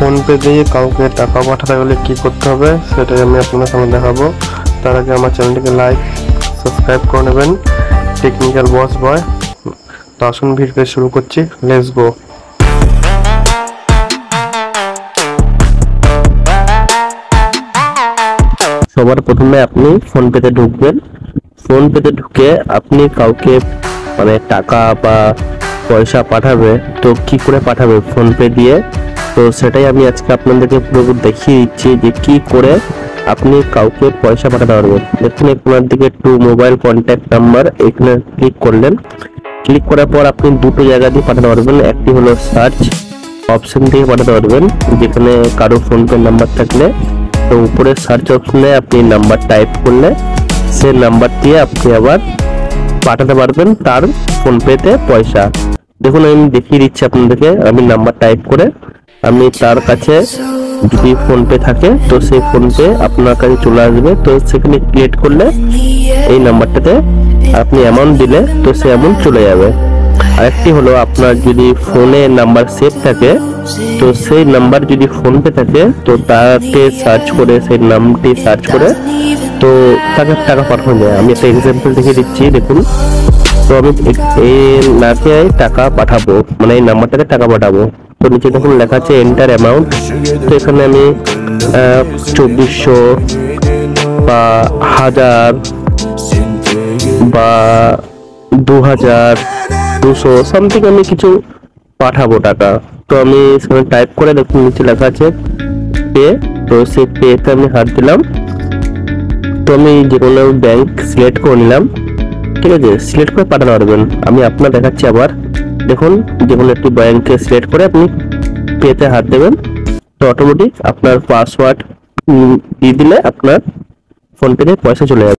PhonePe দিয়ে কাউকে টাকা পাঠাতে গেলে কি করতে হবে সেটাই আমি আপনাদের সামনে দেখাবো। তার আগে আমার চ্যানেলটিকে লাইক সাবস্ক্রাইব করে নেবেন। টেকনিক্যাল বস বয়। তো আসুন ভিডিও শুরু করছি, লেটস গো। সবার প্রথমে আপনি ফোনপেতে ঢুকবেন। ফোনপেতে ঢুকে আপনি কাউকে টাকা বা পয়সা পাঠাবে, তো কি করে পাঠাবে ফোনপে দিয়ে, তো সেটাই আমি আজকে আপনাদেরকে পুরো দেখিয়ে দিচ্ছি যে কি করে আপনি কাউকে পয়সা পাঠাতে পারবেন। দেখুন এখানের দিকে টু মোবাইল কন্ট্যাক্ট নাম্বার, এখানে ক্লিক করলেন। ক্লিক করার পর আপনি দুটো জায়গা দিয়ে পাঠাতে পারবেন। একটি হলো সার্চ অপশন থেকে পাঠাতে পারবেন, যেখানে কারো ফোনপে নাম্বার থাকলে তো উপরে সার্চ অপশনে আপনি নাম্বার টাইপ করলে সেই নাম্বার দিয়ে আপনি আবার পাঠাতে পারবেন তার ফোনপেতে পয়সা। দেখুন আমি দেখিয়ে দিচ্ছি আপনাদেরকে। আমি নাম্বার টাইপ করে আমি তার কাছে যদি ফোনপে থাকে তো সেই ফোনপে আপনার কাছে চলে আসবে। তো সেখানে ক্রিয়েট করলে এই নাম্বারটাতে আপনি অ্যামাউন্ট দিলে তো সেই অ্যামাউন্ট চলে যাবে। আরেকটি হলো আপনার যদি ফোনে নাম্বার সেভ থাকে তো সেই নাম্বার যদি ফোনপে থাকে তো তাকে সার্চ করে সেই নামটি সার্চ করে তো তাকে টাকা পাঠানো যায়। আমি একটা এক্সাম্পল দেখিয়ে দিচ্ছি, দেখুন। তো আমি এই নাকে টাকা পাঠাবো, এই নাম্বারটাতে টাকা পাঠাবো। তো নিচে দেখুন লেখা আছে এন্টার অ্যামাউন্ট। তো এখানে আমি 2400 বা 1000 বা 2200 সামথিং আমি কিছু পাঠাবো টাকা। তো আমি সেখানে টাইপ করে দেখুন নিচে লেখা আছে পে। তো সেই পেতে আমি হাত দিলাম। তো আমি যে কোনো ব্যাংক সিলেক্ট করে নিলাম, ঠিক আছে। সিলেক্ট করে পাঠাতে পারবেন। আমি আপনার দেখাচ্ছি আবার। দেখুন যে কোনো একটি ব্যাংকে সিলেক্ট করে আপনি পেতে হাত দেবেন, তো অটোমেটিক আপনার পাসওয়ার্ড দিয়ে দিলে আপনার ফোনপেতে পয়সা চলে যাবে।